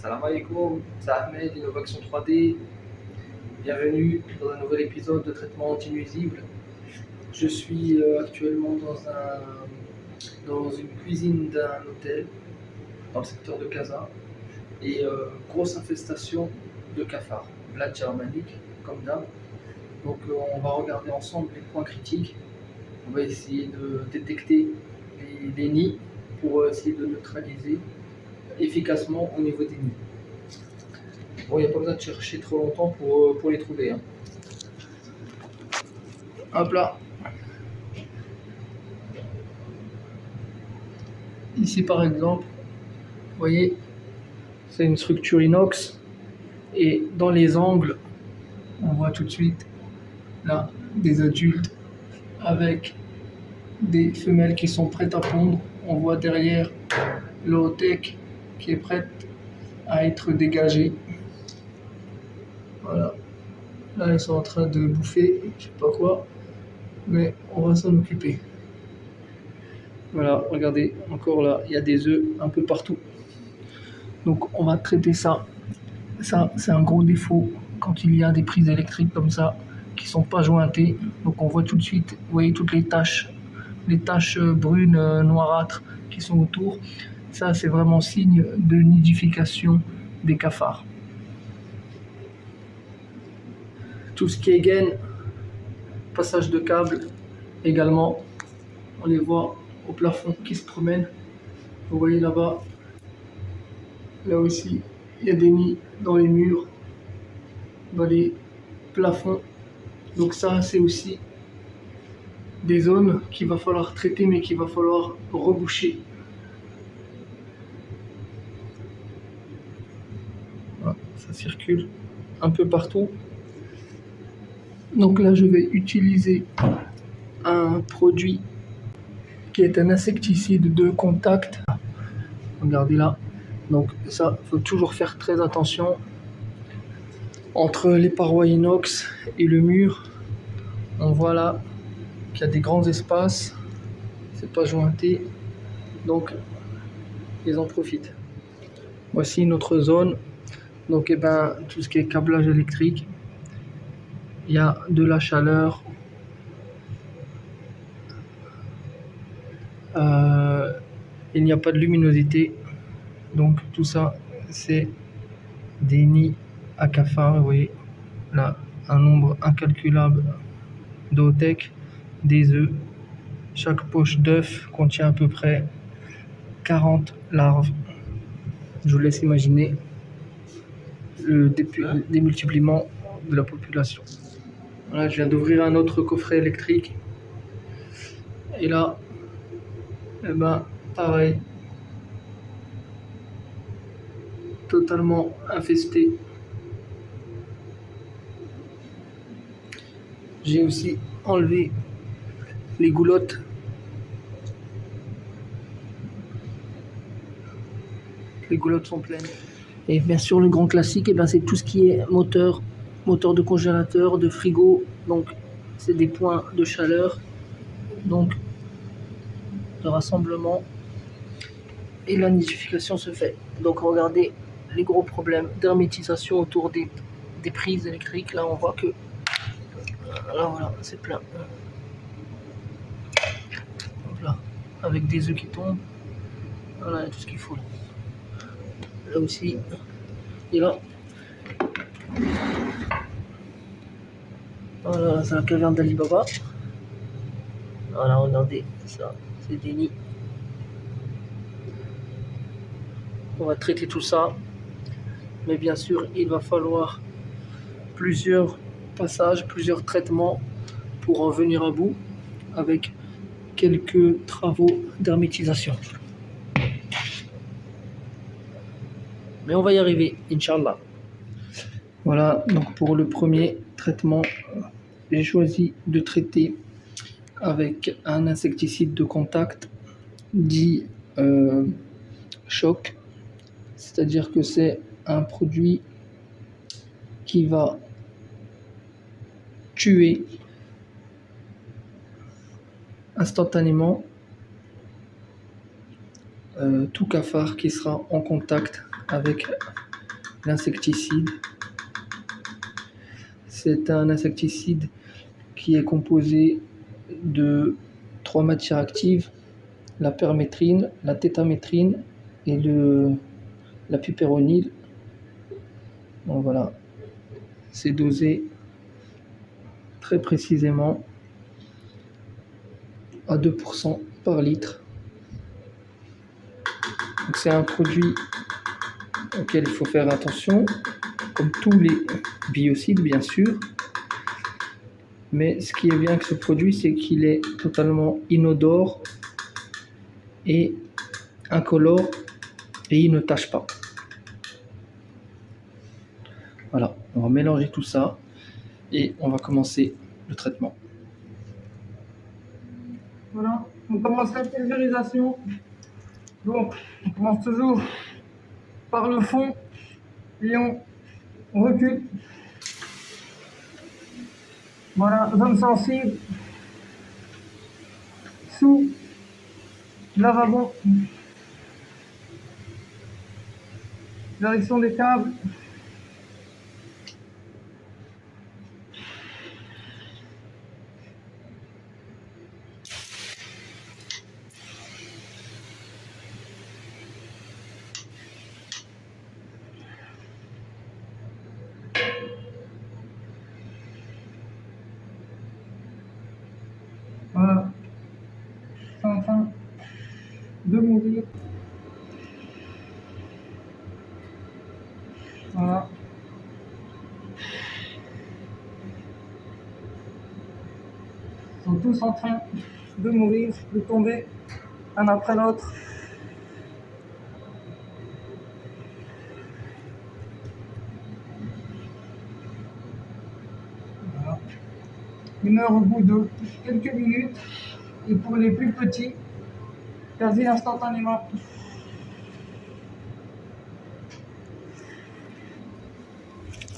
Salam alaikum, c'est Ahmed, Innovation 3D. Bienvenue dans un nouvel épisode de traitement anti-nuisible. Je suis actuellement dans une cuisine d'un hôtel dans le secteur de Casa et grosse infestation de cafards, Blatt germanique comme d'hab. Donc on va regarder ensemble les points critiques. On va essayer de détecter les nids pour essayer de neutraliser efficacement au niveau des nids. Bon, il n'y a pas besoin de chercher trop longtemps pour les trouver. Hein. Hop là. Ici par exemple, vous voyez, c'est une structure inox et dans les angles, on voit tout de suite là des adultes avec des femelles qui sont prêtes à pondre. On voit derrière le hotech qui est prête à être dégagée. Voilà. Là, ils sont en train de bouffer, je sais pas quoi, mais on va s'en occuper. Voilà, regardez, encore là, il y a des œufs un peu partout. Donc, on va traiter ça. Ça, c'est un gros défaut quand il y a des prises électriques comme ça qui sont pas jointées. Donc, on voit tout de suite, vous voyez toutes les taches brunes, noirâtres qui sont autour. Ça, c'est vraiment signe de nidification des cafards. Tout ce qui est gaine, passage de câble également, on les voit au plafond qui se promènent. Vous voyez là-bas, là aussi, il y a des nids dans les murs, dans les plafonds. Donc ça, c'est aussi des zones qu'il va falloir traiter, mais qu'il va falloir reboucher. Voilà, ça circule un peu partout. Donc là, je vais utiliser un produit qui est un insecticide de contact. Regardez là. Donc ça, il faut toujours faire très attention. Entre les parois inox et le mur, on voit là qu'il y a des grands espaces. C'est pas jointé. Donc, ils en profitent. Voici notre zone. Donc, tout ce qui est câblage électrique. Il y a de la chaleur. Il n'y a pas de luminosité. Donc tout ça, c'est des nids à cafards. Vous voyez là, un nombre incalculable d'otech, des œufs. Chaque poche d'œuf contient à peu près 40 larves. Je vous laisse imaginer le démultipliement de la population. Voilà, je viens d'ouvrir un autre coffret électrique. Et là, pareil. Totalement infesté. J'ai aussi enlevé les goulottes. Les goulottes sont pleines. Et bien sûr, le grand classique, c'est tout ce qui est moteur de congélateur, de frigo. Donc, c'est des points de chaleur. Donc, le rassemblement et la nidification se fait. Donc, regardez les gros problèmes d'hermétisation autour des prises électriques. Là, on voit que là, voilà, c'est plein. Là, avec des œufs qui tombent. Voilà, tout ce qu'il faut. Là aussi. Et là. Voilà, c'est la caverne d'Ali Baba. Voilà, regardez, ça, c'est des nids. On va traiter tout ça. Mais bien sûr, il va falloir plusieurs passages, plusieurs traitements pour en venir à bout avec quelques travaux d'hermétisation. Mais on va y arriver, Inch'Allah. Voilà, donc pour le premier traitement, j'ai choisi de traiter avec un insecticide de contact dit choc. C'est-à-dire que c'est un produit qui va tuer instantanément tout cafard qui sera en contact avec l'insecticide. C'est un insecticide qui est composé de 3 matières actives, la permétrine, la tétamétrine et la pupéronile. Donc voilà, c'est dosé très précisément à 2% par litre. Donc c'est un produit auquel il faut faire attention, comme tous les biocides bien sûr. Mais ce qui est bien avec ce produit, c'est qu'il est totalement inodore et incolore et il ne tâche pas. Voilà, on va mélanger tout ça et on va commencer le traitement. Voilà, on commence la pulvérisation. Donc, on commence toujours par le fond et on recule. Voilà, zone sensible, sous lavabo, direction des câbles. Voilà, c'est en train de mourir. Voilà. Ils sont tous en train de mourir, de tomber un après l'autre. Voilà. Ils meurent au bout de quelques minutes et pour les plus petits, quasi instantanément.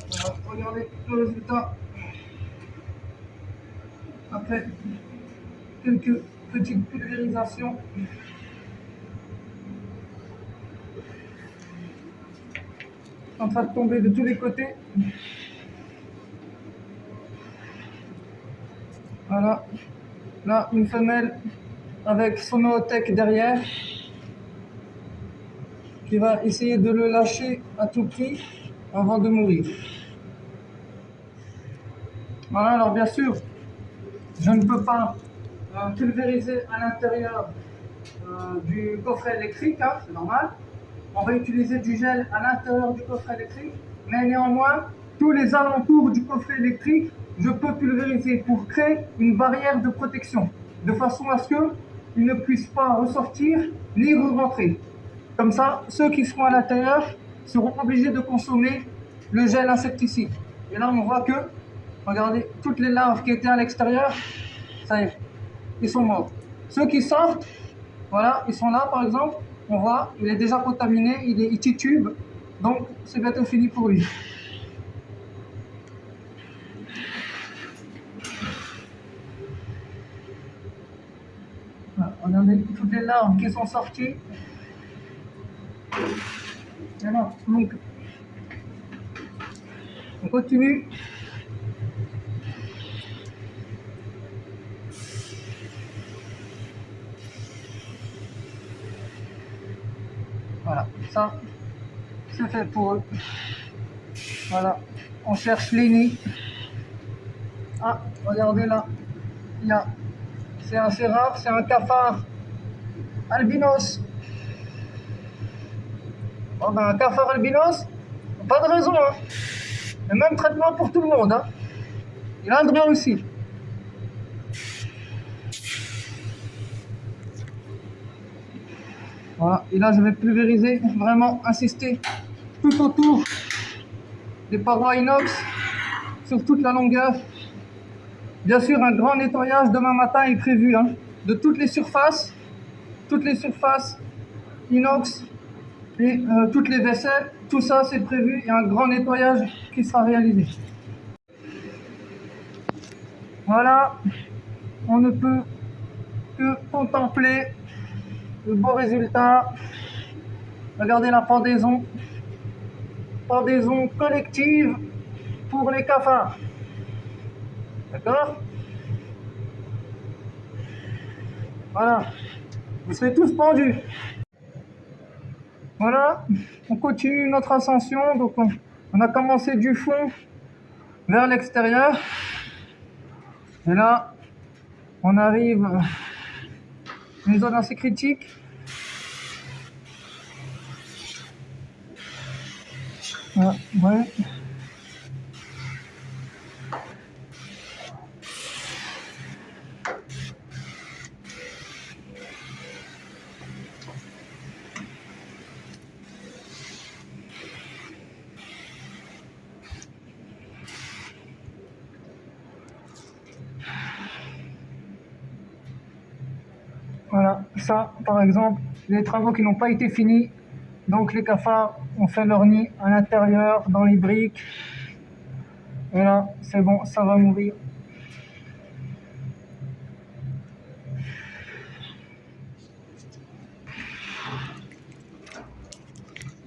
Voilà, regardez le résultat. Après quelques petites pulvérisations. En train de tomber de tous les côtés. Voilà. Là, une femelle avec son ootec derrière qui va essayer de le lâcher à tout prix avant de mourir. Voilà, alors bien sûr, je ne peux pas pulvériser à l'intérieur du coffret électrique, hein, c'est normal. On va utiliser du gel à l'intérieur du coffret électrique, mais néanmoins, tous les alentours du coffret électrique, je peux pulvériser pour créer une barrière de protection, de façon à ce qu'ils ne puissent pas ressortir ni re-rentrer. Comme ça, ceux qui seront à l'intérieur seront obligés de consommer le gel insecticide. Et là, on voit que, regardez, toutes les larves qui étaient à l'extérieur, ça y est, ils sont morts. Ceux qui sortent, voilà, ils sont là par exemple, on voit, il est déjà contaminé, il titube, donc c'est bientôt fini pour lui. Voilà, regardez toutes les larves qui sont sorties. Alors, donc, on continue. Voilà, ça, c'est fait pour eux. Voilà, on cherche les nids. Ah, regardez là, il y a, c'est assez rare, c'est un cafard albinos. Oh ben, un cafard albinos, pas de raison, hein. Le même traitement pour tout le monde, hein. Il a le droit aussi. Voilà, et là je vais pulvériser, vraiment insister tout autour des parois inox, sur toute la longueur. Bien sûr, un grand nettoyage demain matin est prévu, hein, de toutes les surfaces inox et toutes les vaisselles, tout ça c'est prévu et un grand nettoyage qui sera réalisé. Voilà, on ne peut que contempler le beau résultat. Regardez la pendaison. pendaison collective pour les cafards. D'accord? Voilà. Vous serez tous pendus. Voilà. On continue notre ascension. Donc on a commencé du fond vers l'extérieur. Et là, on arrive à une zone assez critique. Ah, ouais. Voilà, ça par exemple, les travaux qui n'ont pas été finis. Donc les cafards ont fait leur nid à l'intérieur, dans les briques. Et là, c'est bon, ça va mourir.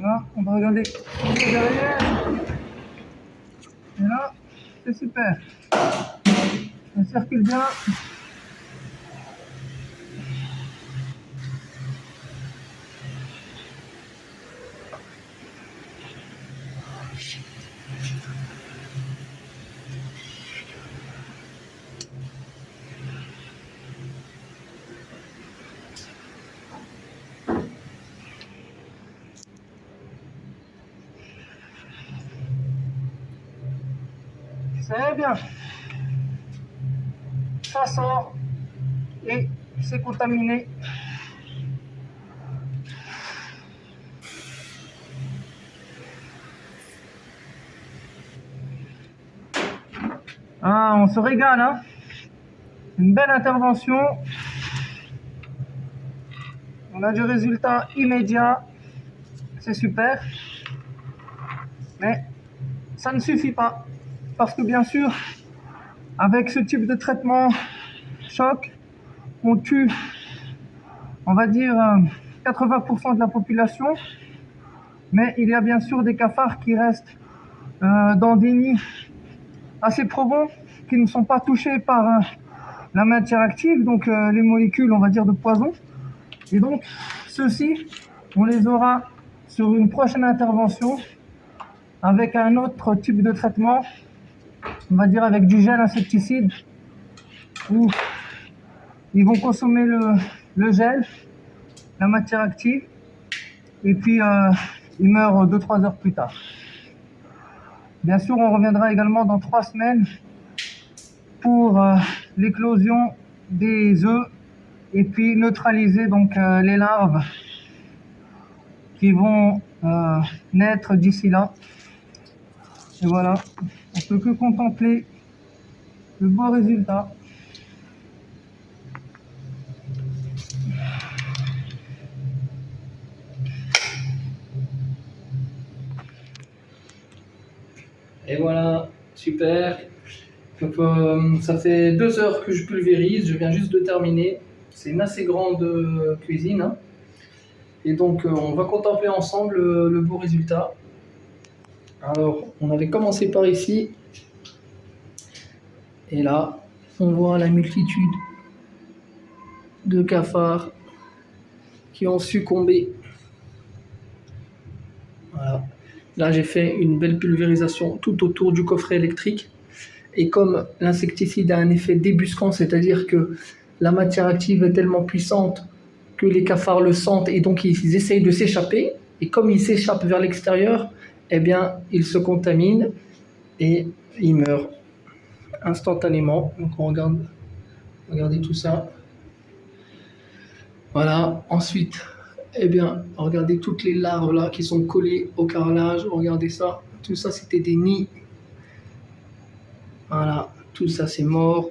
Là, on va regarder derrière. Et là, c'est super. Ça circule bien. C'est bien. Ça sort et c'est contaminé. Ah, on se régale, hein. Une belle intervention. On a du résultat immédiat. C'est super. Mais ça ne suffit pas. Parce que bien sûr, avec ce type de traitement choc, on tue, on va dire, 80% de la population. Mais il y a bien sûr des cafards qui restent dans des nids assez probants, qui ne sont pas touchés par la matière active, donc les molécules, on va dire, de poison. Et donc, ceux-ci, on les aura sur une prochaine intervention avec un autre type de traitement, on va dire avec du gel insecticide, où ils vont consommer le gel, la matière active, et puis ils meurent 2-3 heures plus tard. Bien sûr, on reviendra également dans 3 semaines pour l'éclosion des œufs et puis neutraliser donc les larves qui vont naître d'ici là. Et voilà, on peut que contempler le beau résultat. Et voilà, super. Donc, ça fait 2 heures que je pulvérise, je viens juste de terminer. C'est une assez grande cuisine, hein. Et donc on va contempler ensemble le beau résultat. Alors on avait commencé par ici. Et là, on voit la multitude de cafards qui ont succombé. Voilà. Là, j'ai fait une belle pulvérisation tout autour du coffret électrique. Et comme l'insecticide a un effet débusquant, c'est-à-dire que la matière active est tellement puissante que les cafards le sentent et donc ils essayent de s'échapper. Et comme ils s'échappent vers l'extérieur, eh bien, ils se contaminent et ils meurent instantanément. Donc on regarde, regardez tout ça. Voilà. Ensuite, eh bien, regardez toutes les larves là qui sont collées au carrelage. Regardez ça. Tout ça, c'était des nids. Voilà. Tout ça, c'est mort.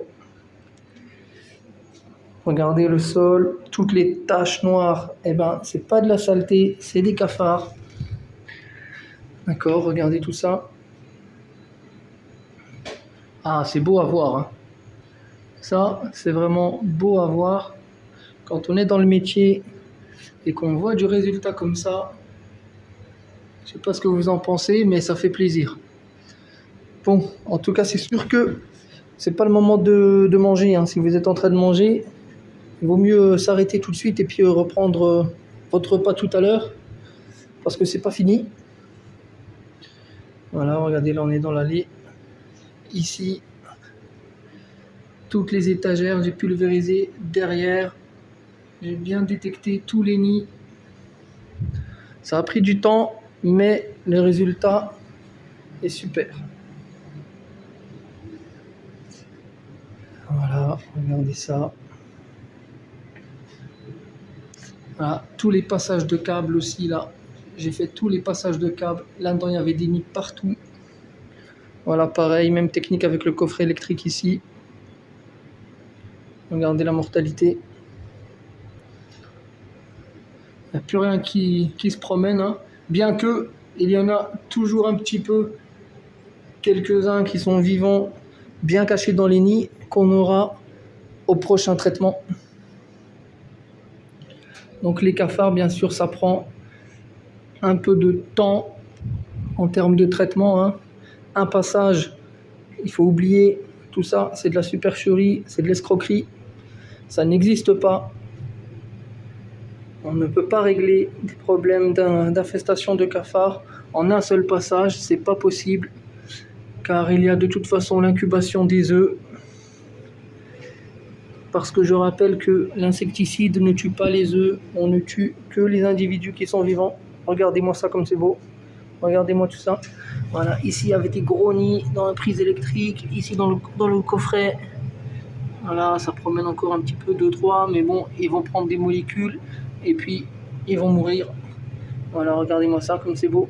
Regardez le sol. Toutes les taches noires, eh ben, c'est pas de la saleté, c'est des cafards. D'accord, regardez tout ça. Ah, c'est beau à voir, hein. Ça, c'est vraiment beau à voir. Quand on est dans le métier et qu'on voit du résultat comme ça, Je sais pas ce que vous en pensez, mais ça fait plaisir. Bon, en tout cas, c'est sûr que c'est pas le moment de manger, hein. Si vous êtes en train de manger, il vaut mieux s'arrêter tout de suite et puis reprendre votre repas tout à l'heure, parce que c'est pas fini. Voilà, regardez, là on est dans l'allée. Ici, toutes les étagères, j'ai pulvérisé derrière. J'ai bien détecté tous les nids. Ça a pris du temps, mais le résultat est super. Voilà, regardez ça. Voilà, tous les passages de câbles aussi là. J'ai fait tous les passages de câbles. Là-dedans, il y avait des nids partout. Voilà, pareil, même technique avec le coffret électrique ici. Regardez la mortalité. Il n'y a plus rien qui se promène, hein. Bien que il y en a toujours un petit peu, quelques-uns qui sont vivants, bien cachés dans les nids, qu'on aura au prochain traitement. Donc les cafards, bien sûr, ça prend un peu de temps en termes de traitement, hein. Un passage, il faut oublier tout ça, c'est de la supercherie, c'est de l'escroquerie, ça n'existe pas. On ne peut pas régler des problèmes d'infestation de cafards en un seul passage, c'est pas possible, car il y a de toute façon l'incubation des œufs. Parce que je rappelle que l'insecticide ne tue pas les œufs, on ne tue que les individus qui sont vivants. Regardez-moi ça comme c'est beau. Regardez-moi tout ça. Voilà, ici il y avait des gros nids dans la prise électrique, ici dans le coffret. Voilà, ça promène encore un petit peu, 2-3, mais bon, ils vont prendre des molécules et puis ils vont mourir. Voilà, regardez-moi ça comme c'est beau.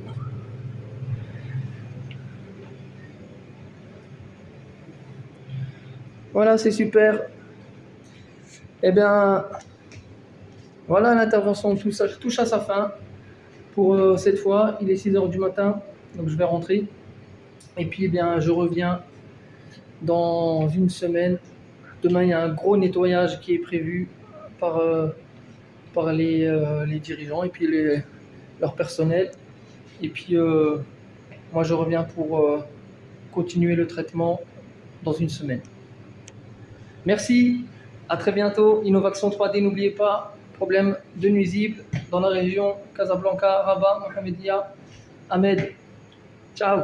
Voilà, c'est super. Eh bien, voilà, l'intervention touche à sa fin. Pour cette fois, il est 6h du matin, donc je vais rentrer. Et puis, eh bien, je reviens dans une semaine. Demain, il y a un gros nettoyage qui est prévu par les dirigeants et puis leur personnel. Et puis, moi, je reviens pour continuer le traitement dans une semaine. Merci, à très bientôt. Innovaction 3D, n'oubliez pas, problème de nuisibles dans la région Casablanca, Rabat, Mohamedia, Ahmed. Ciao.